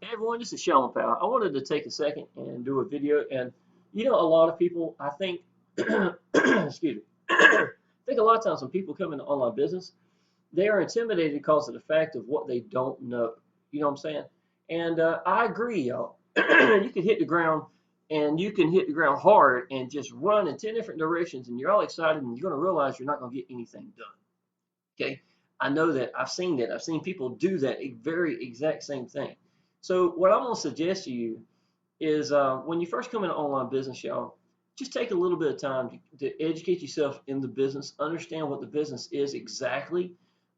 Hey everyone, this is Sean Powell. I wanted to take a second and do a video. And a lot of people, I think, excuse me, I think a lot of times when people come into online business, they are intimidated because of the fact of what they don't know. You know what I'm saying? And I agree, y'all. You can hit the ground and you can hit the ground hard and just run in 10 different directions, and you're all excited, and you're going to realize you're not going to get anything done. Okay. I know that. I've seen that. I've seen people do that very exact same thing. So what I'm going to suggest to you is when you first come into online business, y'all, just take a little bit of time to educate yourself in the business, understand what the business is exactly.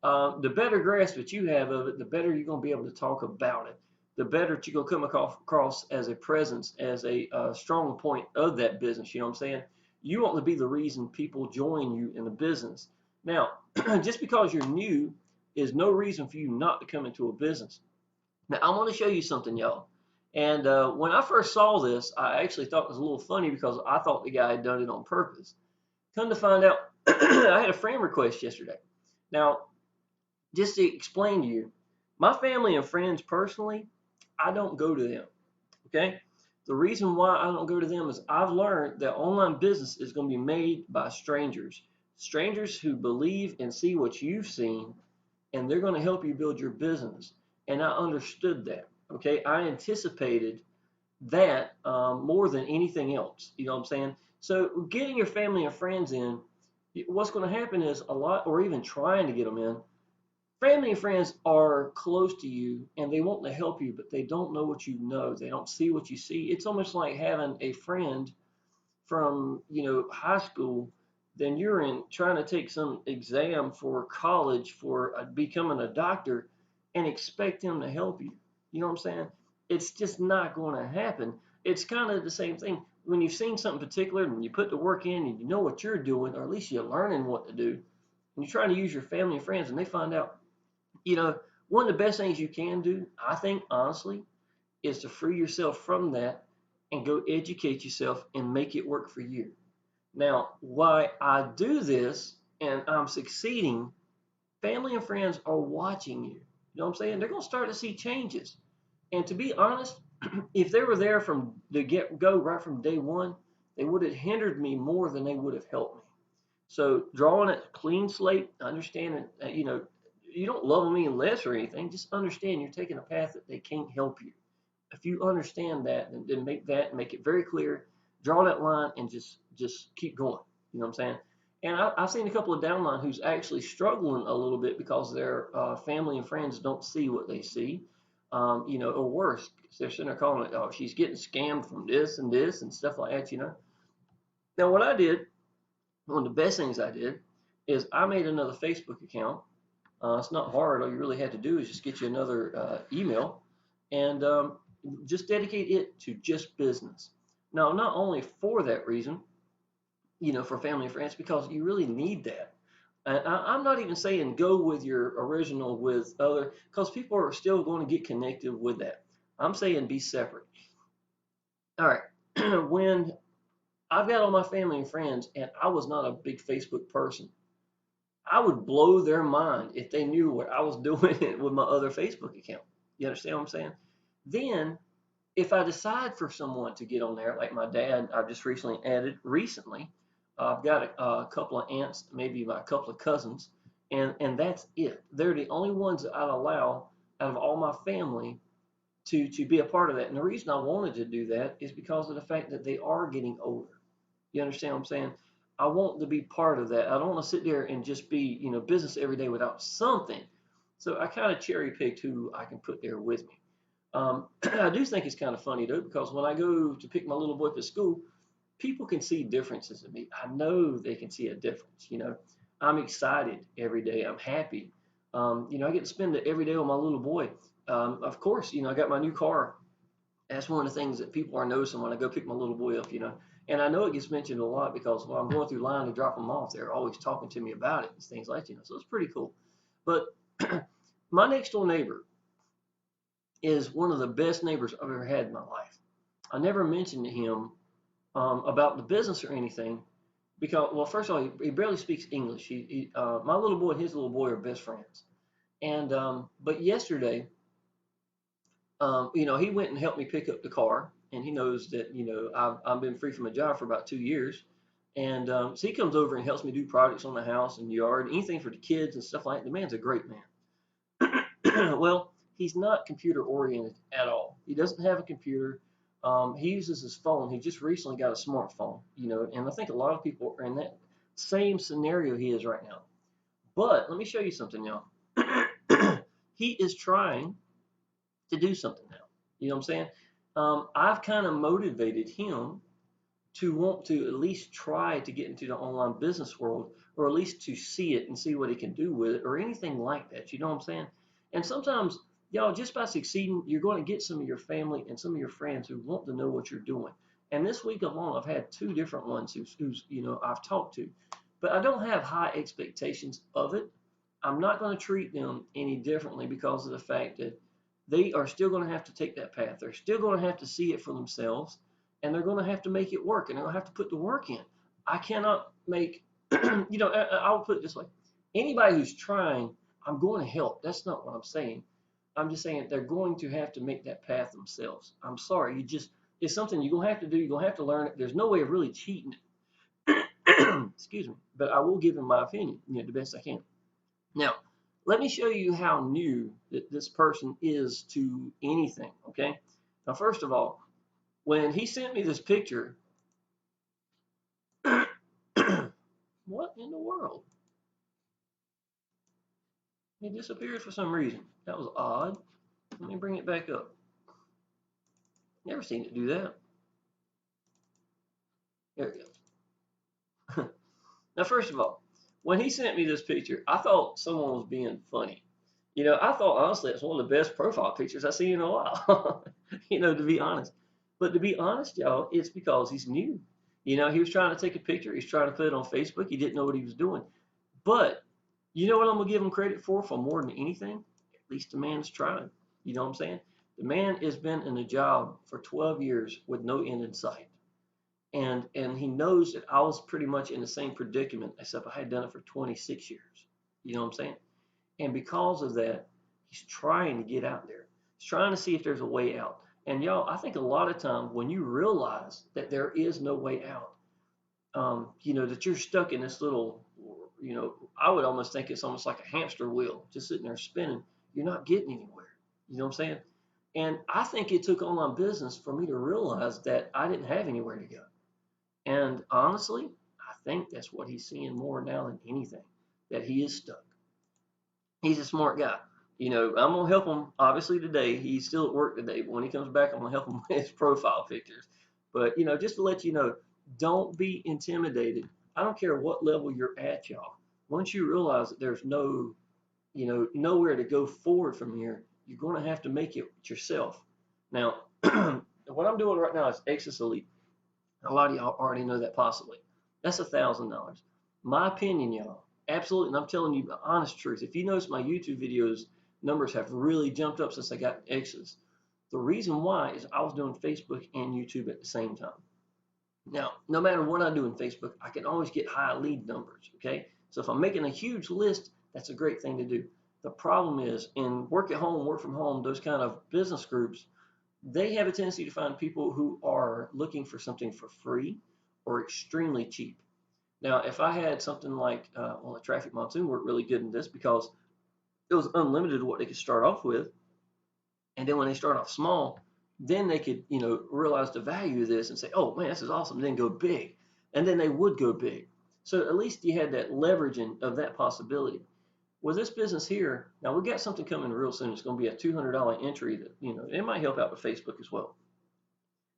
The better grasp that you have of it, the better you're going to be able to talk about it. The better you're going to come across as a presence, as a strong point of that business. You know what I'm saying? You want to be the reason people join you in the business. Now, just because you're new is no reason for you not to come into a business. Now, I want to show you something, y'all. And when I first saw this, I actually thought it was a little funny because I thought the guy had done it on purpose. Come to find out, I had a friend request yesterday. Now, just to explain to you, my family and friends personally, I don't go to them. Okay? The reason why I don't go to them is I've learned that online business is going to be made by strangers. Strangers who believe and see what you've seen, and they're going to help you build your business. And I understood that. Okay, I anticipated that more than anything else. You know what I'm saying? So getting your family and friends in, what's going to happen is a lot, or even trying to get them in. Family and friends are close to you and they want to help you, but they don't know what you know. They don't see what you see. It's almost like having a friend from high school, then you're in trying to take some exam for college for becoming a doctor and expect him to help you. You know what I'm saying? It's just not going to happen. It's kind of the same thing when you've seen something particular and you put the work in and you know what you're doing, or at least you're learning what to do, and you're trying to use your family and friends, and they find out. you know One of the best things you can do, I think, honestly, is to free yourself from that and go educate yourself and make it work for you. Now, why I do this and I'm succeeding, family and friends are watching you. You know what I'm saying? They're going to start to see changes. And to be honest, if they were there from the get go, right from day one, they would have hindered me more than they would have helped me. So drawing a clean slate, understanding, you don't love them any less or anything. Just understand you're taking a path that they can't help you. If you understand that, then make it very clear. Draw that line and just keep going. You know what I'm saying? And I've seen a couple of downline who's actually struggling a little bit because their family and friends don't see what they see, or worse, they're sitting there calling it, oh, she's getting scammed from this and stuff like that. Now, what I did, one of the best things I did, is I made another Facebook account. It's not hard. All you really had to do is just get you another email and just dedicate it to just business. Now, not only for that reason, for family and friends, because you really need that. And I'm not even saying go with your original with other, because people are still going to get connected with that. I'm saying be separate. All right. When I've got all my family and friends, and I was not a big Facebook person, I would blow their mind if they knew what I was doing with my other Facebook account. You understand what I'm saying? Then, if I decide for someone to get on there, like my dad, I've just recently added recently. I've got a couple of aunts, maybe a couple of cousins, and that's it. They're the only ones that I'd allow out of all my family to be a part of that. And the reason I wanted to do that is because of the fact that they are getting older. You understand what I'm saying? I want to be part of that. I don't want to sit there and just be, business every day without something. So I kind of cherry picked who I can put there with me. I do think it's kind of funny though, because when I go to pick my little boy up at school, people can see differences in me. I know they can see a difference. I'm excited every day. I'm happy. I get to spend it every day with my little boy. Of course, I got my new car. That's one of the things that people are noticing when I go pick my little boy up. And I know it gets mentioned a lot because when I'm going through line to drop them off, they're always talking to me about it and things like that. So it's pretty cool. But my next door neighbor is one of the best neighbors I've ever had in my life. I never mentioned to him about the business or anything because, well, first of all, he barely speaks English. My little boy and his little boy are best friends. And but yesterday, You know, he went and helped me pick up the car, and he knows that, you know, I've been free from a job for about 2 years. And so he comes over and helps me do projects on the house and yard, anything for the kids and stuff like that. The man's a great man. Well, he's not computer oriented at all. He doesn't have a computer. He uses his phone. He just recently got a smartphone, you know, and I think a lot of people are in that same scenario he is right now. But let me show you something, y'all. He is trying to do something now. You know what I'm saying? I've kind of motivated him to want to at least try to get into the online business world, or at least to see it and see what he can do with it, or anything like that. You know what I'm saying? And sometimes, y'all, just by succeeding, you're going to get some of your family and some of your friends who want to know what you're doing. And this week alone, I've had two different ones who's you know, I've talked to, but I don't have high expectations of it. I'm not going to treat them any differently because of the fact that they are still going to have to take that path. They're still going to have to see it for themselves, and they're going to have to make it work, and they're going to have to put the work in. I cannot make, you know, I'll put it this way. Anybody who's trying, I'm going to help. That's not what I'm saying. I'm just saying they're going to have to make that path themselves. I'm sorry. It's something you're going to have to do. You're going to have to learn it. There's no way of really cheating it. Excuse me. But I will give him my opinion, you know, the best I can. Now, let me show you how new that this person is to anything, okay? Now, first of all, when he sent me this picture, what in the world? It disappeared for some reason. That was odd. Let me bring it back up. Never seen it do that. There it goes. Now, first of all, when he sent me this picture, I thought someone was being funny. You know, I thought honestly it's one of the best profile pictures I've seen in a while. You know, to be honest. But to be honest, y'all, it's because he's new. You know, he was trying to take a picture. He's trying to put it on Facebook. He didn't know what he was doing. But you know what I'm gonna give him credit for more than anything? At least the man's trying. You know what I'm saying? The man has been in a job for 12 years with no end in sight. And he knows that I was pretty much in the same predicament, except I had done it for 26 years. You know what I'm saying? And because of that, he's trying to get out there. He's trying to see if there's a way out. And y'all, I think a lot of times when you realize that there is no way out, you know, that you're stuck in this little, you know, I would almost think it's almost like a hamster wheel, just sitting there spinning. You're not getting anywhere. You know what I'm saying? And I think it took online business for me to realize that I didn't have anywhere to go. And honestly, I think that's what he's seeing more now than anything, that he is stuck. He's a smart guy. You know, I'm gonna help him obviously today. He's still at work today, but when he comes back, I'm gonna help him with his profile pictures. But you know, just to let you know, don't be intimidated. I don't care what level you're at, y'all. Once you realize that there's no, you know, nowhere to go forward from here, you're gonna have to make it yourself. Now, what I'm doing right now is Exodus Elite. A lot of y'all already know that possibly. That's $1,000. My opinion, y'all. Absolutely, and I'm telling you the honest truth. If you notice my YouTube videos, numbers have really jumped up since I got Exodus. The reason why is I was doing Facebook and YouTube at the same time. Now, no matter what I do in Facebook, I can always get high lead numbers, okay? So if I'm making a huge list, that's a great thing to do. The problem is in work at home, work from home, those kind of business groups, they have a tendency to find people who are looking for something for free or extremely cheap. Now, if I had something like, well, a traffic monsoon worked really good in this because it was unlimited what they could start off with. And then when they start off small, then they could, you know, realize the value of this and say, oh man, this is awesome. Then go big. And then they would go big. So at least you had that leveraging of that possibility. With this business here, now we've got something coming real soon. It's going to be a $200 entry that, you know, it might help out with Facebook as well.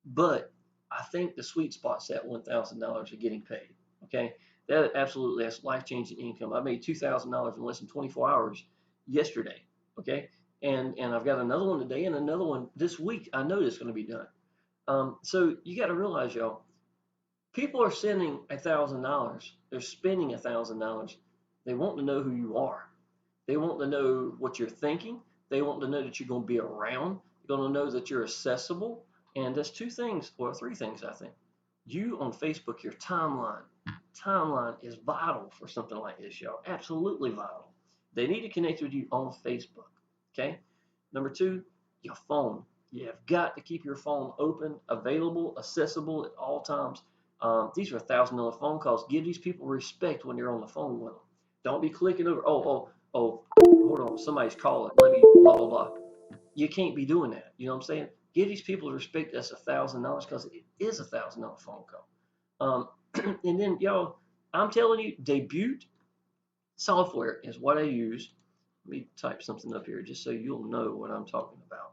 But I think the sweet spot's at $1,000 of getting paid. Okay, that absolutely has life-changing income. I made $2,000 in less than 24 hours yesterday. Okay, and I've got another one today and another one this week. I know it's going to be done. So you got to realize, y'all, people are sending $1,000. They're spending $1,000. They want to know who you are. They want to know what you're thinking. They want to know that you're going to be around. They're going to know that you're accessible. And that's two things, or three things, I think. You on Facebook, your timeline is vital for something like this, y'all. Absolutely vital. They need to connect with you on Facebook. Okay. Number two, Your phone. You've got to keep your phone open, available, accessible at all times. These are $1,000 phone calls. Give these people respect when you're on the phone with them. Don't be clicking over. Oh, hold on. Somebody's calling. Let me blah, blah, blah. You can't be doing that. You know what I'm saying? Give these people respect. That's $1,000 because it is $1,000 phone call. And then, y'all, I'm telling you, debut software is what I use. Let me type something up here just so you'll know what I'm talking about.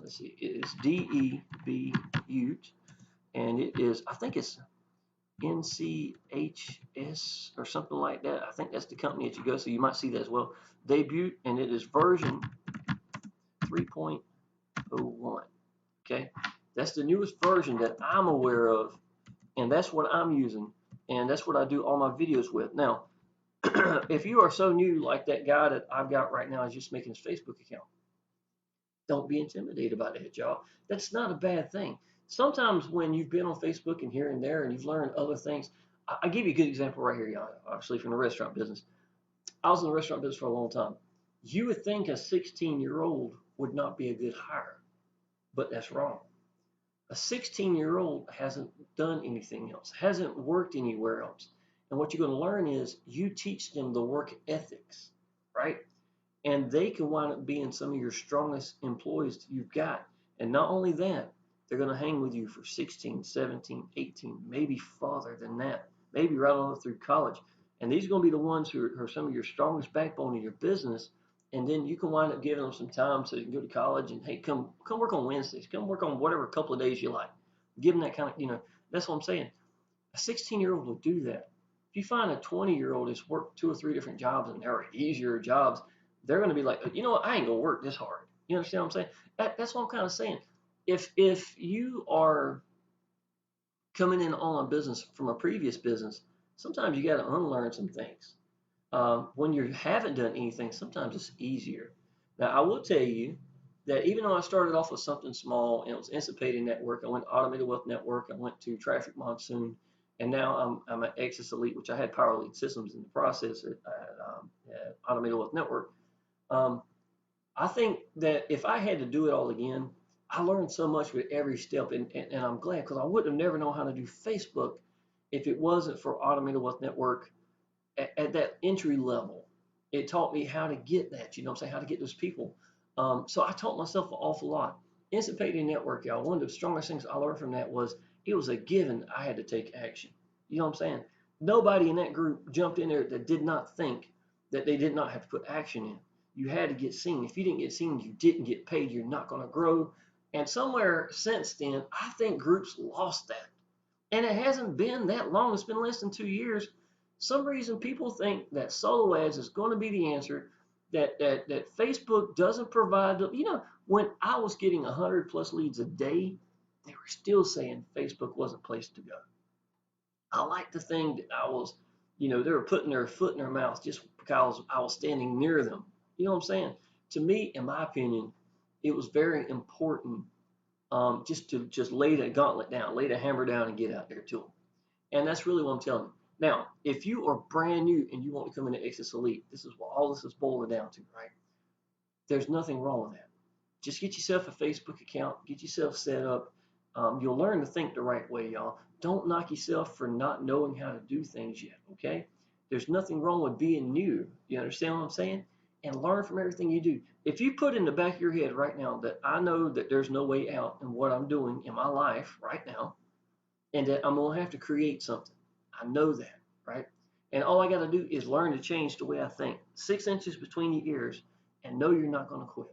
Let's see, it is DEB and it is, I think it's NCHS or something like that. I think that's the company that you go, so you might see that as well. Debut, and it is version 3.01. Okay, that's the newest version that I'm aware of, and that's what I'm using, and that's what I do all my videos with. Now, if you are so new, like that guy that I've got right now is just making his Facebook account, don't be intimidated by that, y'all. That's not a bad thing. Sometimes when you've been on Facebook and here and there and you've learned other things, I give you a good example right here, y'all, obviously from the restaurant business. I was in the restaurant business for a long time. You would think a 16-year-old would not be a good hire, but that's wrong. A 16-year-old hasn't done anything else, hasn't worked anywhere else. And what you're going to learn is you teach them the work ethics, right? And they can wind up being some of your strongest employees you've got. And not only that, they're going to hang with you for 16, 17, 18, maybe farther than that, maybe right on through college. And these are going to be the ones who are some of your strongest backbone in your business. And then you can wind up giving them some time so you can go to college and, hey, come work on Wednesdays, come work on whatever couple of days you like. Give them that kind of, that's what I'm saying. A 16-year-old will do that. If you find a 20-year-old that's worked 2 or 3 different jobs and they're easier jobs, they're going to be like, you know what, I ain't going to work this hard. You understand what I'm saying? That's what I'm kind of saying. If you are coming in on a business from a previous business, sometimes you got to unlearn some things. When you haven't done anything, sometimes it's easier. Now, I will tell you that even though I started off with something small and it was Anticipating Network, I went to Automated Wealth Network, I went to Traffic Monsoon, and now I'm at Exitus Elite, which I had Power Lead Systems in the process at Automated Wealth Network. I think that if I had to do it all again, I learned so much with every step, and I'm glad, because I would have never known how to do Facebook if it wasn't for Automated Wealth Network at that entry level. It taught me how to get that, you know what I'm saying, how to get those people. So I taught myself an awful lot. Anticipating Network, y'all, one of the strongest things I learned from that was it was a given I had to take action. You know what I'm saying? Nobody in that group jumped in there that did not think that they did not have to put action in. You had to get seen. If you didn't get seen, you didn't get paid. You're not going to grow. And somewhere since then, I think groups lost that. And it hasn't been that long. It's been less than 2 years. Some reason people think that solo ads is going to be the answer, that Facebook doesn't provide the, when I was getting 100 plus leads a day, they were still saying Facebook wasn't a place to go. I like to think that I was, they were putting their foot in their mouth just because I was standing near them. You know what I'm saying? To me, in my opinion, it was very important just to lay the gauntlet down, lay the hammer down and get out there to them. And that's really what I'm telling you. Now, if you are brand new and you want to come into Exitus Elite, this is what all this is boiling down to, right? There's nothing wrong with that. Just get yourself a Facebook account, get yourself set up. You'll learn to think the right way, y'all. Don't knock yourself for not knowing how to do things yet, okay? There's nothing wrong with being new. You understand what I'm saying? And learn from everything you do. If you put in the back of your head right now that I know that there's no way out in what I'm doing in my life right now, and that I'm going to have to create something, I know that, right? And all I got to do is learn to change the way I think. 6 inches between your ears, and know you're not going to quit.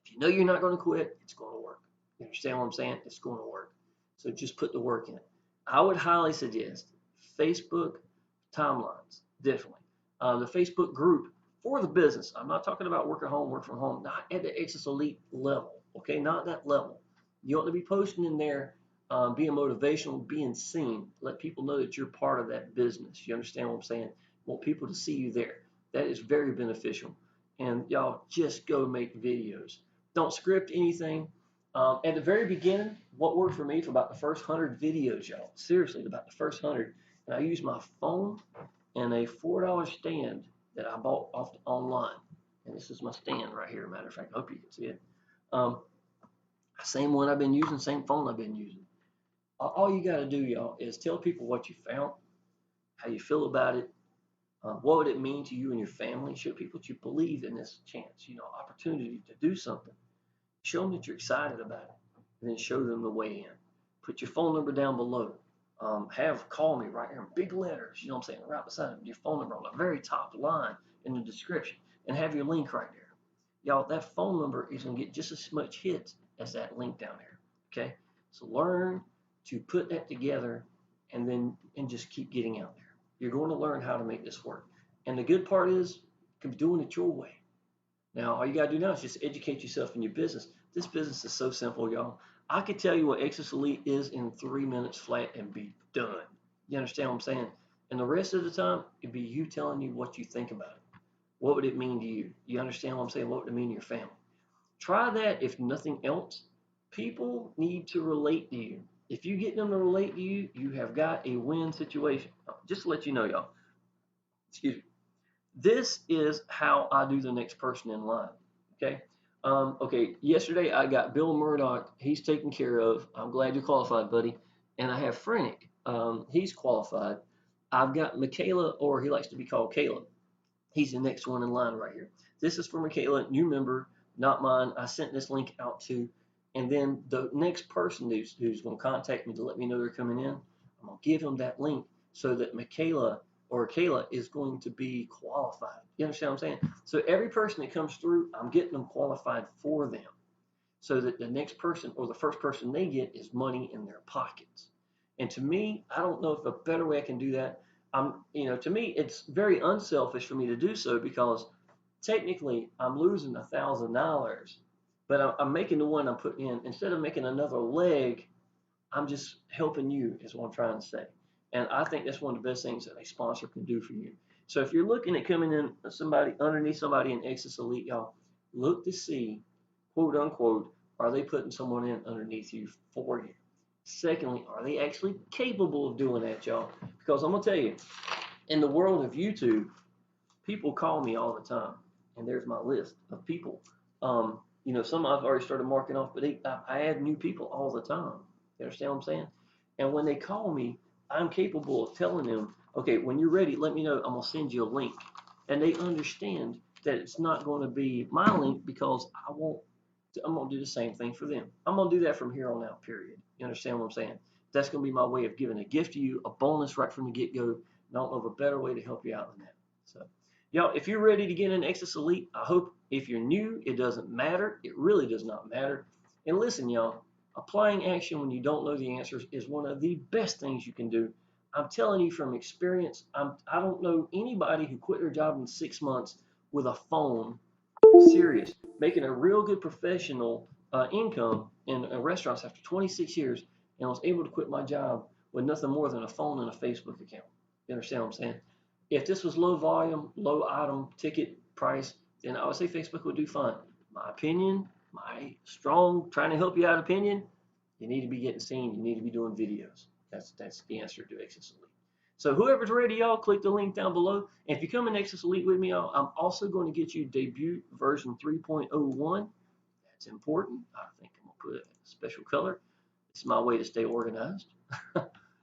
If you know you're not going to quit, it's going to work. You understand what I'm saying? It's going to work. So just put the work in. I would highly suggest Facebook timelines, definitely. The Facebook group for the business. I'm not talking about work at home, work from home, not at the Exitus Elite level, okay? Not that level. You ought to be posting in there, being motivational, being seen. Let people know that you're part of that business. You understand what I'm saying? Want people to see you there. That is very beneficial. And y'all just go make videos. Don't script anything. At the very beginning, what worked for me for about the first 100 videos, y'all, seriously, about the first 100, and I used my phone and a $4 stand that I bought online. and this is my stand right here. Matter of fact, I hope you can see it. Same one I've been using, same phone I've been using. All you got to do, y'all, is tell people what you found, how you feel about it, what would it mean to you and your family. Show people that you believe in this chance, opportunity to do something. Show them that you're excited about it, and then show them the way in. Put your phone number down below. Call me right here in big letters, you know what I'm saying, right beside your phone number on the very top line in the description, and have your link right there. Y'all, that phone number is going to get just as much hits as that link down there. Okay, so learn to put that together, and just keep getting out there. You're going to learn how to make this work, and the good part is you can be doing it your way. Now, all you got to do now is just educate yourself in your business. This business is so simple, y'all. I could tell you what Exitus Elite is in 3 minutes flat and be done. You understand what I'm saying? And the rest of the time, it'd be you telling you what you think about it. What would it mean to you? You understand what I'm saying? What would it mean to your family? Try that if nothing else. People need to relate to you. If you get them to relate to you, you have got a win situation. Just to let you know, y'all. Excuse me. This is how I do the next person in line. Okay. Okay. Yesterday I got Bill Murdoch. He's taken care of. I'm glad you're qualified, buddy. And I have Frenick. He's qualified. I've got Michaela, or he likes to be called Caleb. He's the next one in line right here. This is for Michaela, new member, not mine. I sent this link out to, and then the next person who's going to contact me to let me know they're coming in, I'm going to give them that link so that Michaela or Kayla is going to be qualified. You understand what I'm saying? So every person that comes through, I'm getting them qualified for them, so that the next person or the first person they get is money in their pockets. And to me, I don't know if a better way I can do that. To me, it's very unselfish for me to do so, because technically I'm losing $1,000, but I'm making the one I'm putting in. Instead of making another leg, I'm just helping you, is what I'm trying to say. And I think that's one of the best things that a sponsor can do for you. So if you're looking at coming in underneath somebody in Exitus Elite, y'all, look to see, quote unquote, are they putting someone in underneath you for you? Secondly, are they actually capable of doing that, y'all? Because I'm going to tell you, in the world of YouTube, people call me all the time, and there's my list of people. Some I've already started marking off, but I add new people all the time. You understand what I'm saying? And when they call me, I'm capable of telling them, okay, when you're ready, let me know. I'm going to send you a link. And they understand that it's not going to be my link, because I'm going to do the same thing for them. I'm going to do that from here on out, period. You understand what I'm saying? That's going to be my way of giving a gift to you, a bonus right from the get-go. And I don't know of a better way to help you out than that. So, y'all, if you're ready to get in Exitus Elite, I hope if you're new, it doesn't matter. It really does not matter. And listen, y'all, applying action when you don't know the answers is one of the best things you can do. I'm telling you from experience, I don't know anybody who quit their job in 6 months with a phone, serious, making a real good professional income in restaurants after 26 years, and I was able to quit my job with nothing more than a phone and a Facebook account. You understand what I'm saying? If this was low volume, low item ticket price, then I would say Facebook would do fine. My opinion, my strong trying to help you out opinion, you need to be getting seen. You need to be doing videos. That's the answer to Exitus Elite. So whoever's ready, y'all, click the link down below. And if you come in Exitus Elite with me, y'all, I'm also going to get you debut version 3.01. That's important. I think I'm going to put a special color. It's my way to stay organized.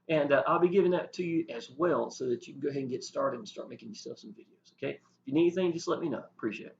And I'll be giving that to you as well, so that you can go ahead and get started and start making yourself some videos. Okay? If you need anything, just let me know. Appreciate it.